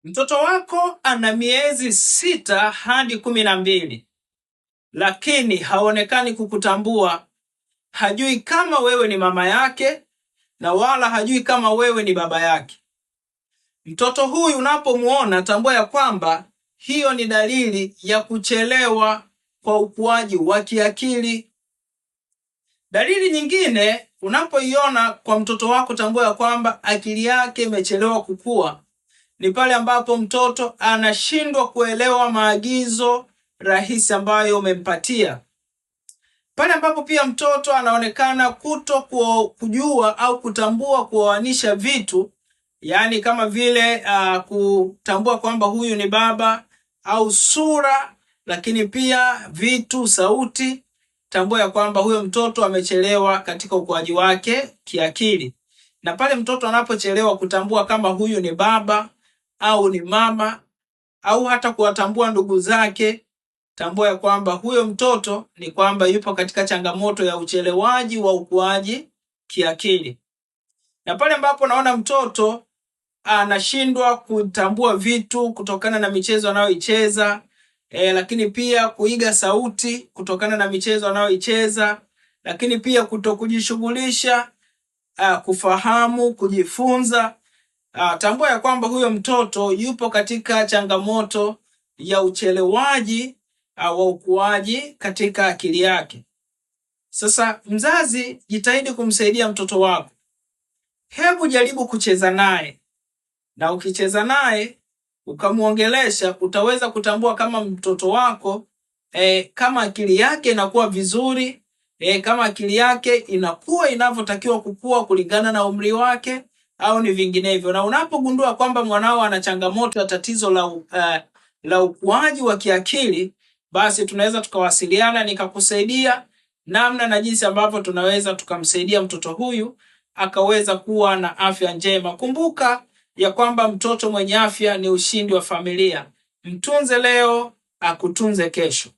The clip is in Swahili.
Mtoto wako ana miezi 6 hadi 12, lakini haonekani kukutambua. Hajui kama wewe ni mama yake na wala hajui kama wewe ni baba yake. Mtoto huyu unapomuona, tambua ya kwamba hiyo ni dalili ya kuchelewa kwa ukuaji wa kiakili. Dalili nyingine unapoiona kwa mtoto wako, tambua ya kwamba akili yake imechelewa kukua. Ni pale ambapo mtoto anashindwa kuelewa maagizo rahisi ambayo umempatia. Pale ambapo pia mtoto anaonekana kujua au kutambua kuoanisha vitu, yani kama vile kutambua kwamba huyu ni baba au sura, lakini pia vitu, sauti. Tambua ya kwamba huyo mtoto amechelewa katika ukuaji wake kiakili. Na pale mtoto anapochelewa kutambua kama huyu ni baba au ni mama au hata kuwatambua ndugu zake, tambua ya kwamba huyo mtoto ni kwamba yupo katika changamoto ya uchelewaji wa ukuaji kiakili. Na pale ambapo naona mtoto anashindwa kutambua vitu kutokana na michezo anayoicheza, lakini pia kuiga sauti kutokana na michezo anayoicheza, lakini pia kutokujishughulisha, kufahamu, kujifunza, tambua ya kwamba huyo mtoto yupo katika changamoto ya uchelewaji wa ukuaji katika akili yake. Sasa mzazi, jitahidi kumsaidia mtoto wako. Hebu jaribu kucheza naye, na ukicheza naye ukamuongelesha, utaweza kutambua kama mtoto wako kama akili yake inakuwa vizuri, kama akili yake inakuwa inavyotakiwa kukua kulingana na umri wake au ni vinginevyo. Na unapogundua kwamba mwanao ana changamoto ya tatizo la ukuaji wa kiakili, basi tunaweza tukawasiliana nikakusaidia namna na jinsi ambavyo tunaweza tukamsaidia mtoto huyu akaweza kuwa na afya njema. Kumbuka ya kwamba mtoto mwenye afya ni ushindi wa familia. Mtunze leo, akutunze kesho.